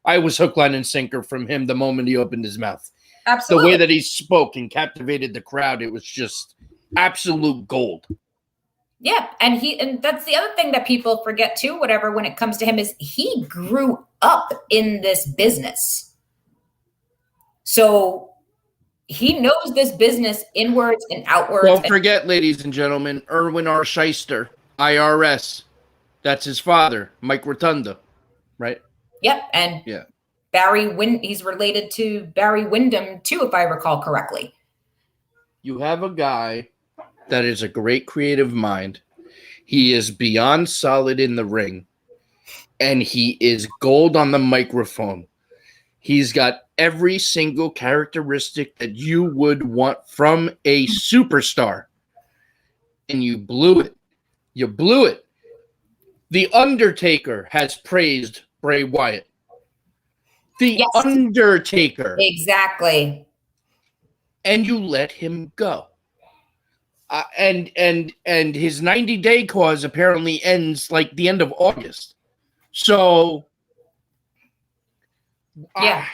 I was hook, line, and sinker from him the moment he opened his mouth. Absolutely. The way that he spoke and captivated the crowd, it was just absolute gold. Yeah, and that's the other thing that people forget too, when it comes to him, is he grew up in this business. So he knows this business inwards and outwards. Don't forget, ladies and gentlemen, Erwin R. Shyster, IRS. That's his father, Mike Rotunda, right? Yep, and yeah. He's related to Barry Windham too, if I recall correctly. You have a guy that is a great creative mind. He is beyond solid in the ring, and he is gold on the microphone. He's got every single characteristic that you would want from a superstar. And you blew it. You blew it. The Undertaker has praised Bray Wyatt. The Yes. Undertaker. Exactly. And you let him go. And his 90-day clause apparently ends like the end of August. So Yeah.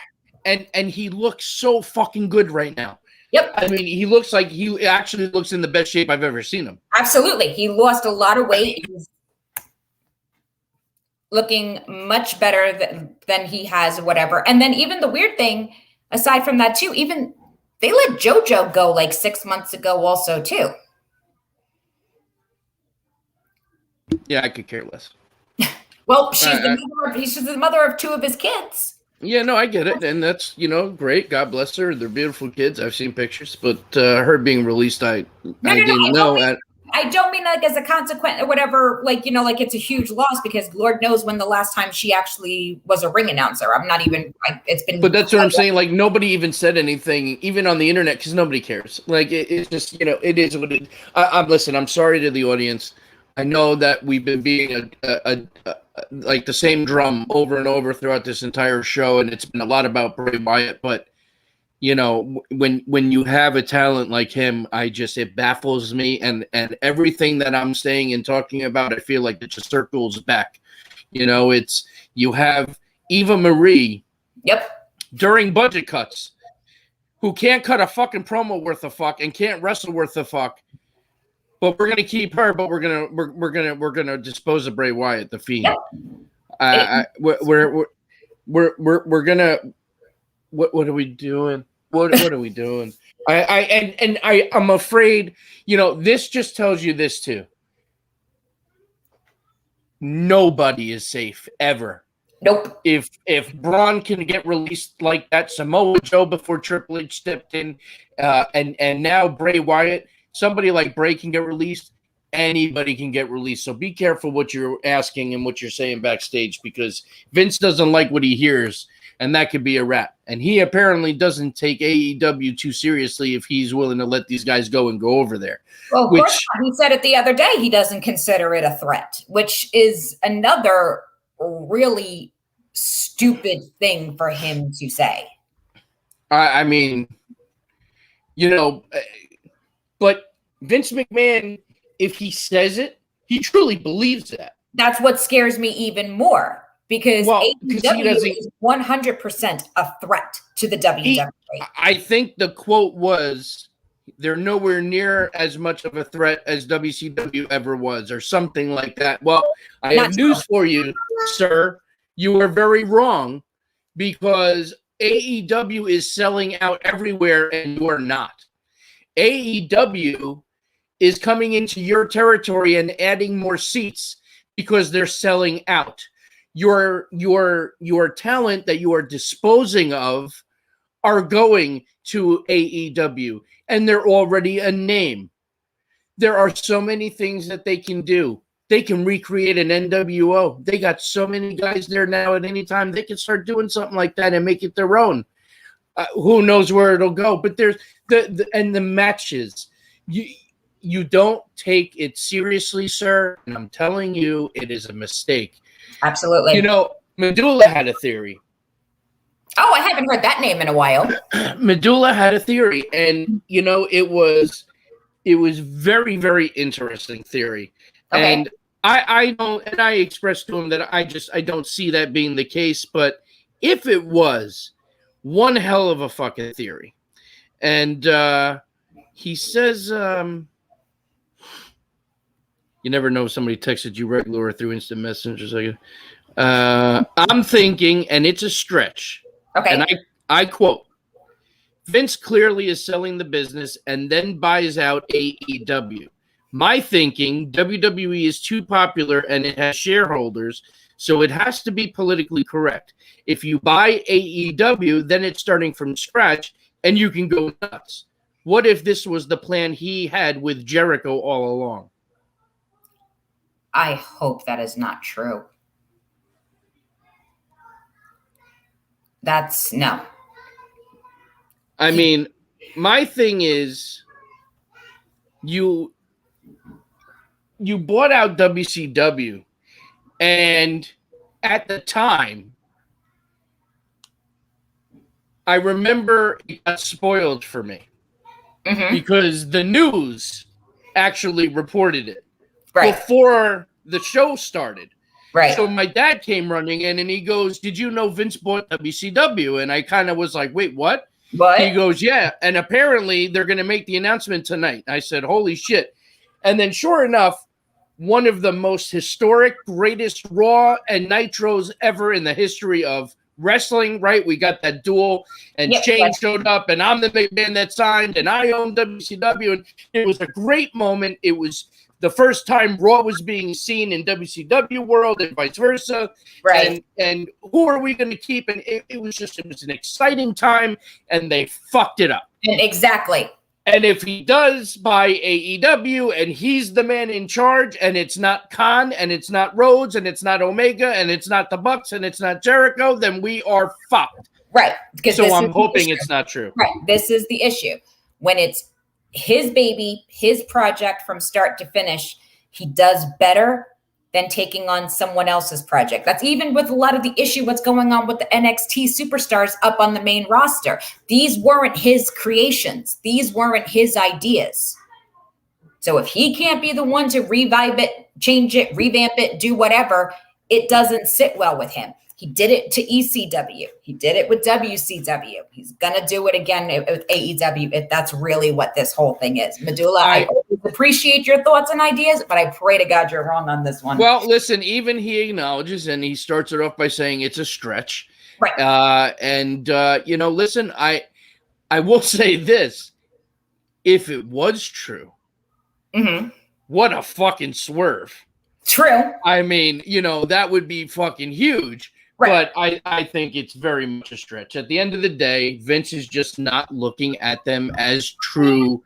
And he looks so fucking good right now. Yep. I mean, he looks like he actually looks in the best shape I've ever seen him. Absolutely. He lost a lot of weight. He's looking much better than he has, whatever. And then even the weird thing, aside from that too, even they let JoJo go like 6 months ago also too. Yeah, I could care less. Well, she's the mother of 2 of his kids. Yeah, no, I get it. And that's, great. God bless her. They're beautiful kids. I've seen pictures. But her being released, I didn't know. I don't mean like as a consequence or whatever, like it's a huge loss because Lord knows when the last time she actually was a ring announcer. I'm not even, it's been. But that's what I'm saying. Like, nobody even said anything, even on the internet, because nobody cares. Like, it's just, it is what it is. Listen, I'm sorry to the audience. I know that we've been being like the same drum over and over throughout this entire show, and it's been a lot about Bray Wyatt, but when you have a talent like him, it baffles me, and everything that I'm saying and talking about, I feel like it just circles back. You have Eva Marie. Yep. During budget cuts, who can't cut a fucking promo worth of fuck and can't wrestle worth of fuck. But we're gonna keep her. But we're gonna dispose of Bray Wyatt, the Fiend. Yep. We're gonna. What are we doing? What are we doing? I'm afraid. This just tells you this too. Nobody is safe ever. Nope. If Braun can get released like that, Samoa Joe before Triple H stepped in, and now Bray Wyatt. Somebody like Bray can get released. Anybody can get released. So be careful what you're asking and what you're saying backstage, because Vince doesn't like what he hears, and that could be a wrap. And he apparently doesn't take AEW too seriously if he's willing to let these guys go and go over there. Well, of course, he said it the other day. He doesn't consider it a threat, which is another really stupid thing for him to say. I mean, but Vince McMahon, if he says it, he truly believes that. That's what scares me even more, because AEW is 100% a threat to the WWE. I think the quote was, they're nowhere near as much of a threat as WCW ever was, or something like that. Well, I have news for you, sir. You are very wrong, because AEW is selling out everywhere and you are not. AEW is coming into your territory and adding more seats because they're selling out. Your talent that you are disposing of are going to AEW, and they're already a name. There are so many things that they can do. They can recreate an NWO. They got so many guys there now. At any time, they can start doing something like that and make it their own. Who knows where it'll go? But there's the matches. You don't take it seriously, sir. And I'm telling you, it is a mistake. Absolutely. Medulla had a theory. Oh, I haven't heard that name in a while. Medulla had a theory, and it was very, very interesting theory. Okay. And I don't, and I expressed to him that I don't see that being the case. But if it was, one hell of a fucking theory. And he says, you never know if somebody texted you regular or through instant messenger. I'm thinking, and it's a stretch. Okay. And I quote, Vince clearly is selling the business and then buys out AEW. My thinking, WWE is too popular and it has shareholders, so it has to be politically correct. If you buy AEW, then it's starting from scratch and you can go nuts. What if this was the plan he had with Jericho all along? I hope that is not true. That's no. I mean, my thing is you bought out WCW, and at the time, I remember it got spoiled for me because the news actually reported it before the show started. Right. So my dad came running in and he goes, "Did you know Vince bought WCW?" And I kind of was like, "Wait, what?" He goes, "Yeah." And apparently they're going to make the announcement tonight. I said, "Holy shit." And then sure enough, one of the most historic, greatest Raw and Nitros ever in the history of wrestling, right? We got that duel, and Shane showed up, and I'm the big man that signed, and I own WCW. And it was a great moment. It was the first time Raw was being seen in WCW world and vice versa. Right. And who are we going to keep? And it was an exciting time, and they fucked it up. Exactly. And if he does buy AEW and he's the man in charge, and it's not Khan, and it's not Rhodes, and it's not Omega, and it's not the Bucks, and it's not Jericho, then we are fucked. Right. So I'm hoping it's not true. Right. This is the issue. When it's his baby, his project from start to finish, he does better than taking on someone else's project. That's even with a lot of the issue, what's going on with the NXT superstars up on the main roster. These weren't his creations. These weren't his ideas. So if he can't be the one to revive it, change it, revamp it, do whatever, it doesn't sit well with him. He did it to ECW. He did it with WCW. He's going to do it again with AEW if that's really what this whole thing is. Medulla, I always appreciate your thoughts and ideas, but I pray to God you're wrong on this one. Well, listen, even he acknowledges, and he starts it off by saying it's a stretch. Right. Listen, I will say this. If it was true, what a fucking swerve. True. I mean, that would be fucking huge. Right. But I think it's very much a stretch. At the end of the day, Vince is just not looking at them as true.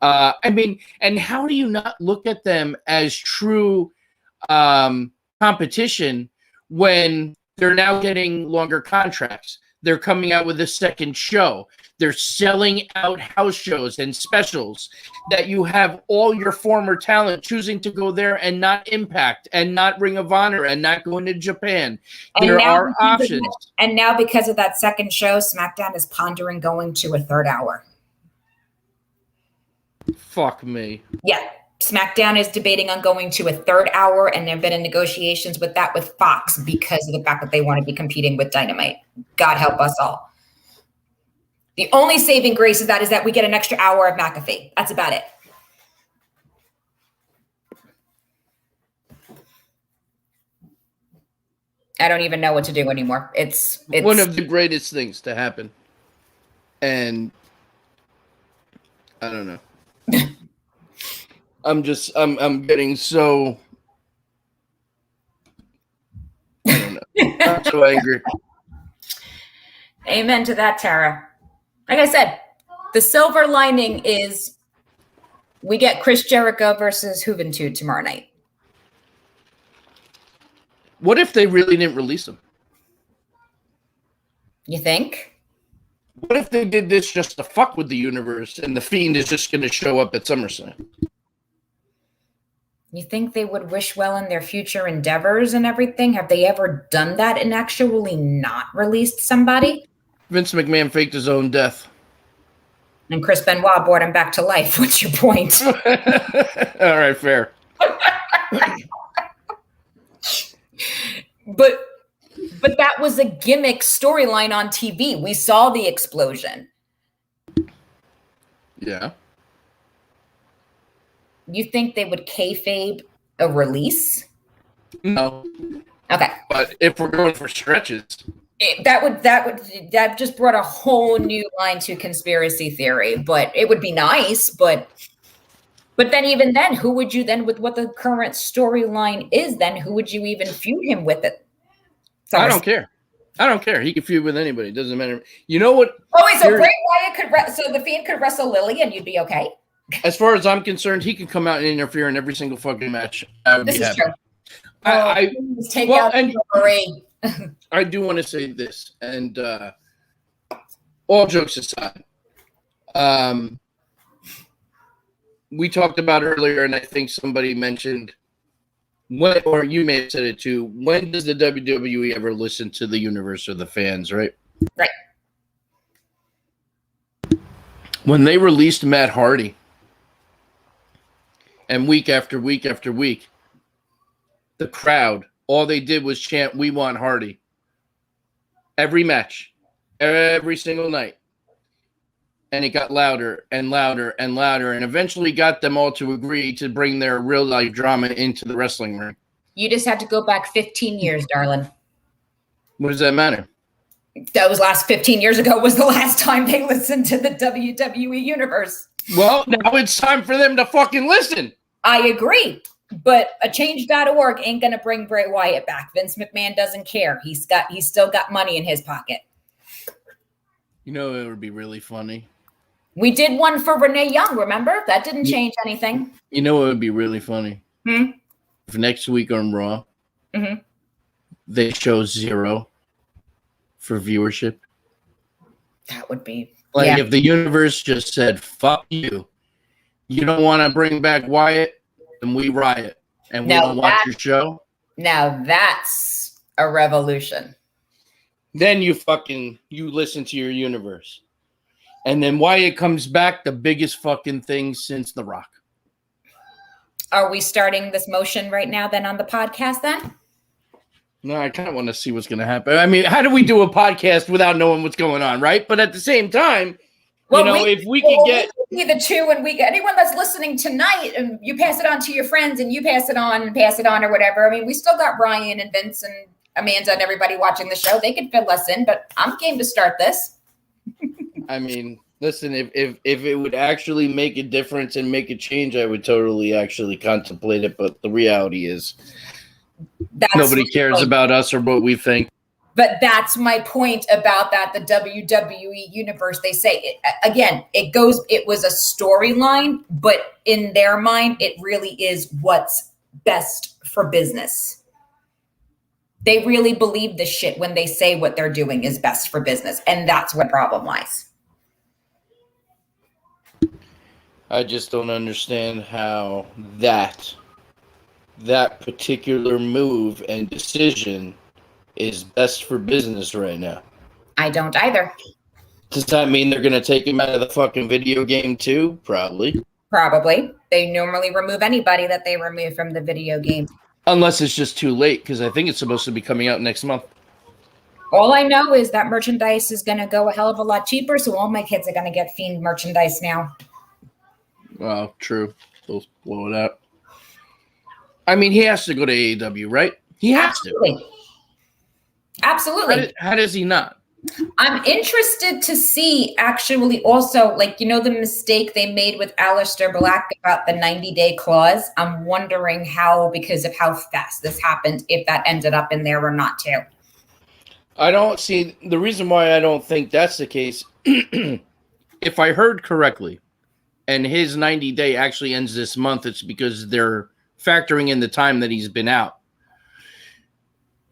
And how do you not look at them as true competition when they're now getting longer contracts? They're coming out with a second show. They're selling out house shows and specials that you have all your former talent choosing to go there and not Impact and not Ring of Honor and not going to Japan. There are options. And now because of that second show, SmackDown is pondering going to a third hour. Fuck me. Yeah. SmackDown is debating on going to a third hour, and they've been in negotiations with Fox because of the fact that they want to be competing with Dynamite. God help us all. The only saving grace is that we get an extra hour of McAfee. That's about it. I don't even know what to do anymore. It's one of the greatest things to happen. And I don't know. I'm getting so, I don't know. I'm so angry. Amen to that, Tara. Like I said, the silver lining is we get Chris Jericho versus Juventud tomorrow night. What if they really didn't release him? You think? What if they did this just to fuck with the universe and the Fiend is just going to show up at SummerSlam? You think they would wish well in their future endeavors and everything? Have they ever done that and actually not released somebody? Vince McMahon faked his own death. And Chris Benoit brought him back to life. What's your point? All right, fair. But that was a gimmick storyline on TV. We saw the explosion. Yeah. You think they would kayfabe a release? No. Okay. But if we're going for stretches, that just brought a whole new line to conspiracy theory. But it would be nice. But then even then, who would you then, with what the current storyline is, then who would you even feud him with it? I don't care. He can feud with anybody. It doesn't matter. You know what? Oh, wait, so Bray Wyatt so the Fiend could wrestle Lily and you'd be okay? As far as I'm concerned, he could come out and interfere in every single fucking match. I would this be is happy. true. I do want to say this, and all jokes aside, we talked about earlier, and I think somebody mentioned when, or you may have said it too. When does the WWE ever listen to the universe or the fans? Right. Right. When they released Matt Hardy, and week after week after week, the crowd, all they did was chant, "We want Hardy." Every match, every single night. And it got louder and louder and louder, and eventually got them all to agree to bring their real life drama into the wrestling ring. You just had to go back 15 years, darling. What does that matter? Those last 15 years ago was the last time they listened to the WWE universe. Well, now it's time for them to fucking listen. I agree. But a change.org ain't going to bring Bray Wyatt back. Vince McMahon doesn't care. He's still got money in his pocket. You know, it would be really funny. We did one for Renee Young, remember? That didn't change anything. You know, it would be really funny. If next week on Raw, they show 0 for viewership. That would be... Like, if the universe just said, fuck you. You don't want to bring back Wyatt? And we riot, and we don't watch your show. Now that's a revolution. Then you listen to your universe, and then Wyatt comes back, the biggest fucking thing since The Rock. Are we starting this motion right now? Then on the podcast, then? No, I kind of want to see what's going to happen. I mean, how do we do a podcast without knowing what's going on, right? But at the same time, if we could get the two, and anyone that's listening tonight, and you pass it on to your friends, and you pass it on, or whatever. I mean, we still got Ryan and Vince and Amanda and everybody watching the show. They could fill us in, but I'm game to start this. I mean, listen, if it would actually make a difference and make a change, I would totally actually contemplate it. But the reality is, nobody cares about us or what we think. But that's my point about that. The WWE universe, they say, it was a storyline, but in their mind, it really is what's best for business. They really believe this shit when they say what they're doing is best for business. And that's where the problem lies. I just don't understand how that particular move and decision is best for business right now. I don't either. Does that mean they're going to take him out of the fucking video game too? Probably. They normally remove anybody that they remove from the video game. Unless it's just too late, because I think it's supposed to be coming out next month. All I know is that merchandise is going to go a hell of a lot cheaper, so all my kids are going to get Fiend merchandise now. Well, true. They'll blow it out. I mean, he has to go to AEW, right? He has to. Absolutely. How does he not? I'm interested to see actually also, the mistake they made with Aleister Black about the 90-day clause. I'm wondering how, because of how fast this happened, if that ended up in there or not too. I don't see the reason why I don't think that's the case. If I heard correctly, and his 90-day actually ends this month, it's because they're factoring in the time that he's been out.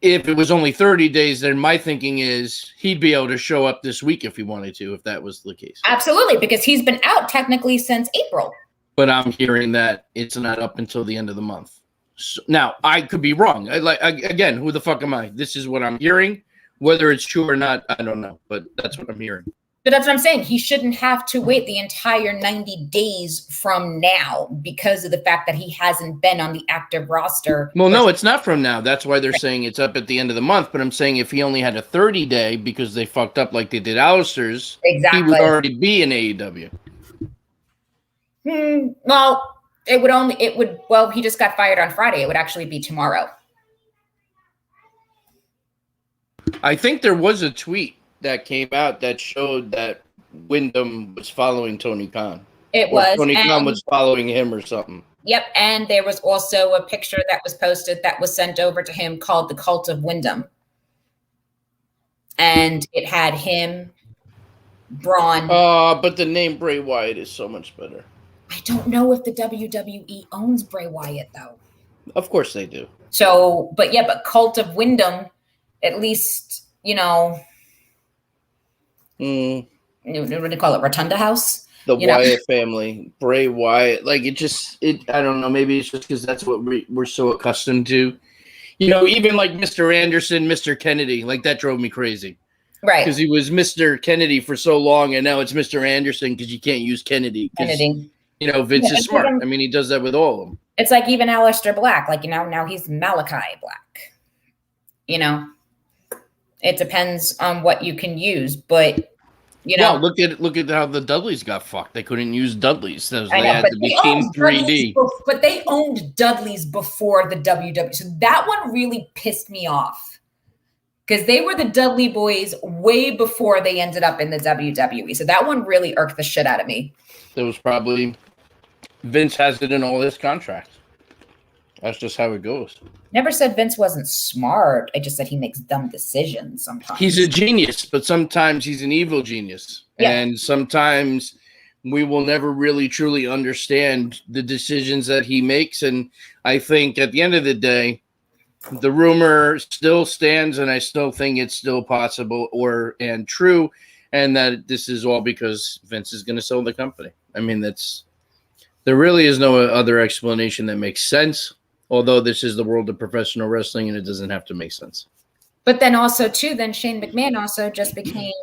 If it was only 30 days, then my thinking is he'd be able to show up this week if he wanted to, if that was the case. Absolutely, because he's been out technically since April. But I'm hearing that it's not up until the end of the month. So, now, I could be wrong. Again, who the fuck am I? This is what I'm hearing. Whether it's true or not, I don't know. But that's what I'm hearing. But that's what I'm saying. He shouldn't have to wait the entire 90 days from now because of the fact that he hasn't been on the active roster. Well, no, it's not from now. That's why they're saying it's up at the end of the month. But I'm saying if he only had a 30-day because they fucked up like they did Aleister's, exactly, he would already be in AEW. Well, he just got fired on Friday. It would actually be tomorrow. I think there was a tweet that came out that showed that Wyndham was following Tony Khan. Tony Khan was following him or something. Yep, and there was also a picture that was posted that was sent over to him called The Cult of Wyndham. And it had him, Braun. But the name Bray Wyatt is so much better. I don't know if the WWE owns Bray Wyatt, though. Of course they do. So, but Cult of Wyndham, at least, what do they call it? Rotunda House. The Wyatt family, Bray Wyatt. Like I don't know. Maybe it's just because that's what we're so accustomed to. Even like Mr. Anderson, Mr. Kennedy, like that drove me crazy. Right. Because he was Mr. Kennedy for so long, and now it's Mr. Anderson because you can't use Kennedy. Kennedy. Vince is smart. I mean, he does that with all of them. It's like even Aleister Black. Like, now he's Malachi Black. It depends on what you can use, but Well, look at how the Dudleys got fucked. They couldn't use Dudleys. They had to be Team 3D. But they owned Dudleys before the WWE. So that one really pissed me off. Because they were the Dudley Boys way before they ended up in the WWE. So that one really irked the shit out of me. It was probably Vince has it in all his contracts. That's just how it goes. Never said Vince wasn't smart. I just said he makes dumb decisions sometimes. He's a genius, but sometimes he's an evil genius. Yeah. And sometimes we will never really truly understand the decisions that he makes. And I think at the end of the day, the rumor still stands, and I still think it's still possible and true, and that this is all because Vince is going to sell the company. I mean, there really is no other explanation that makes sense. Although this is the world of professional wrestling and it doesn't have to make sense. But then also, too, Shane McMahon also just became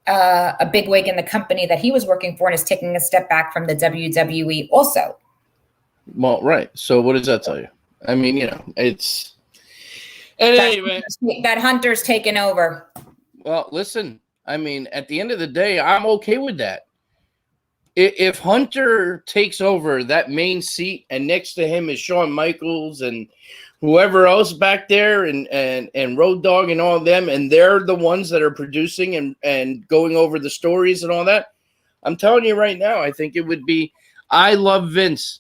a bigwig in the company that he was working for and is taking a step back from the WWE also. Well, right. So what does that tell you? I mean, it's... Anyway, that Hunter's taken over. Well, listen, I mean, at the end of the day, I'm okay with that. If Hunter takes over that main seat and next to him is Shawn Michaels and whoever else back there and Road Dogg and all of them, and they're the ones that are producing and going over the stories and all that, I'm telling you right now, I think it would be, I love Vince.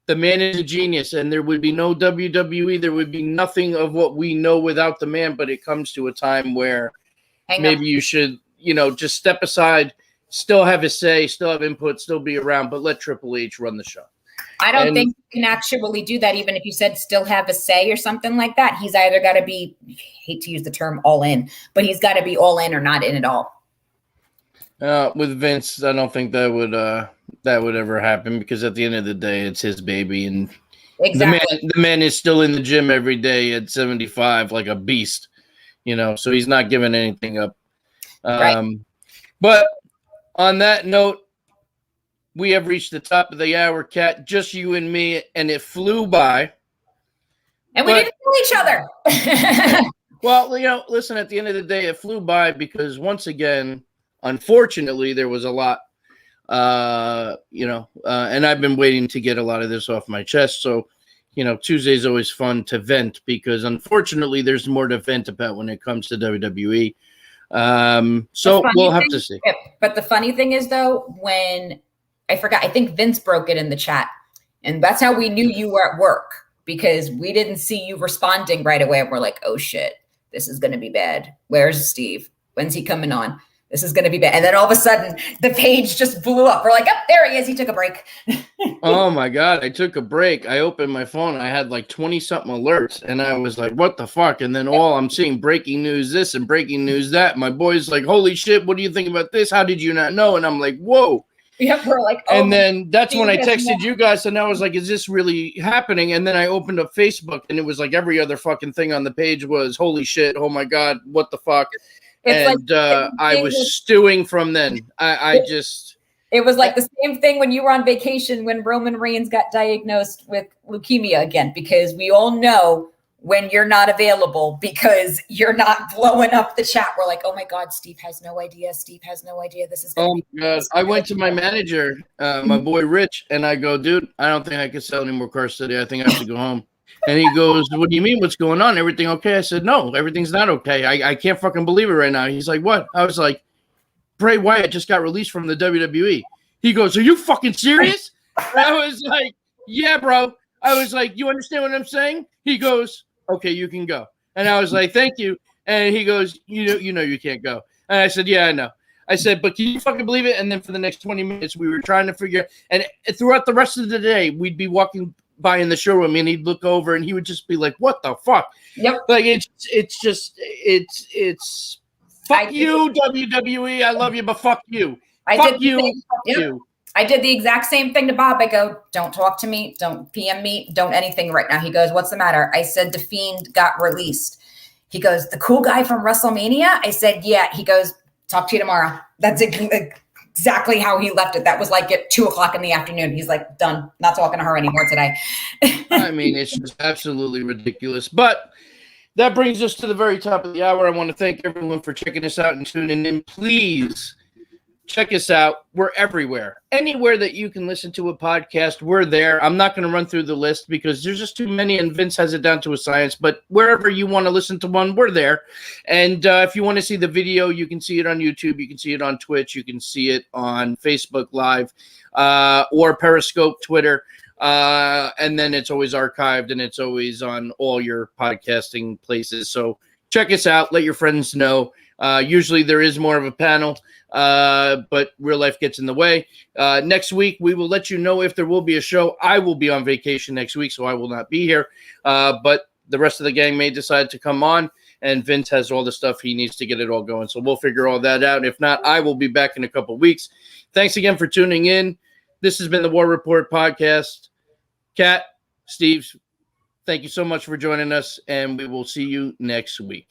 The man is a genius, and there would be no WWE. There would be nothing of what we know without the man, but it comes to a time where maybe you should, just step aside, still have a say, still have input, still be around, but let Triple H run the show. I don't think you can actually do that, even if you said still have a say or something like that. He's either got to be, I hate to use the term all in, but he's got to be all in or not in at all. With Vince, I don't think that would ever happen, because at the end of the day, it's his baby, and exactly. the man is still in the gym every day at 75 like a beast, so he's not giving anything up. Right. But on that note, we have reached the top of the hour, Kat. Just you and me, and it flew by. And we didn't kill each other. Well, listen, at the end of the day, it flew by because once again, unfortunately, there was a lot, and I've been waiting to get a lot of this off my chest. So, Tuesday's always fun to vent because unfortunately, there's more to vent about when it comes to WWE. So we'll have to see. But the funny thing is, though, when I forgot, I think Vince broke it in the chat, and that's how we knew you were at work, because we didn't see you responding right away. And we're like, oh shit, this is going to be bad. Where's Steve? When's he coming on? This is going to be bad. And then all of a sudden the page just blew up. We're like, oh, there he is. He took a break. Oh my God. I took a break. I opened my phone. I had like 20 something alerts and I was like, what the fuck? And then I'm seeing breaking news this and breaking news that. My boy's like, holy shit. What do you think about this? How did you not know? And I'm like, whoa. Yep, we're like, oh, and then that's when I texted you guys, and I was like, is this really happening? And then I opened up Facebook, and it was like every other fucking thing on the page was, holy shit, oh my God, what the fuck? It's I was stewing from then. It was like the same thing when you were on vacation when Roman Reigns got diagnosed with leukemia again, because we all know when you're not available because you're not blowing up the chat. We're like, oh my God, Steve has no idea. Steve has no idea. This is going to be. God. I went to my manager, my boy Rich, and I go, dude, I don't think I can sell any more cars today. I think I have to go home. And he goes, what do you mean? What's going on? Everything okay? I said, no, everything's not okay. I can't fucking believe it right now. He's like, what? I was like, Bray Wyatt just got released from the WWE. He goes, are you fucking serious? And I was like, yeah, bro. I was like, you understand what I'm saying? He goes, okay, you can go. And I was like, thank you. And he goes, you know you can't go. And I said, yeah, I know. I said, but can you fucking believe it? And then for the next 20 minutes, we were trying to figure, and throughout the rest of the day, we'd be walking by in the showroom and he'd look over and he would just be like, what the fuck? Yep. Like it's Fuck you, WWE. I love you, but fuck you. Fuck you. I did the exact same thing to Bob. I go, don't talk to me. Don't PM me. Don't anything right now. He goes, what's the matter? I said, The Fiend got released. He goes, the cool guy from WrestleMania? I said, yeah. He goes, talk to you tomorrow. That's exactly how he left it. That was like at 2:00 in the afternoon. He's like, done. Not talking to her anymore today. I mean, it's just absolutely ridiculous. But that brings us to the very top of the hour. I want to thank everyone for checking us out and tuning in. Please check us out. We're everywhere. Anywhere that you can listen to a podcast, we're there. I'm not going to run through the list because there's just too many, and Vince has it down to a science. But wherever you want to listen to one, we're there. And if you want to see the video, you can see it on YouTube. You can see it on Twitch. You can see it on Facebook Live or Periscope, Twitter. And then it's always archived, and it's always on all your podcasting places. So check us out. Let your friends know. Usually there is more of a panel, but real life gets in the way. Next week, we will let you know if there will be a show. I will be on vacation next week, so I will not be here. But the rest of the gang may decide to come on, and Vince has all the stuff he needs to get it all going. So we'll figure all that out. If not, I will be back in a couple weeks. Thanks again for tuning in. This has been the War Report podcast. Kat, Steve, thank you so much for joining us, and we will see you next week.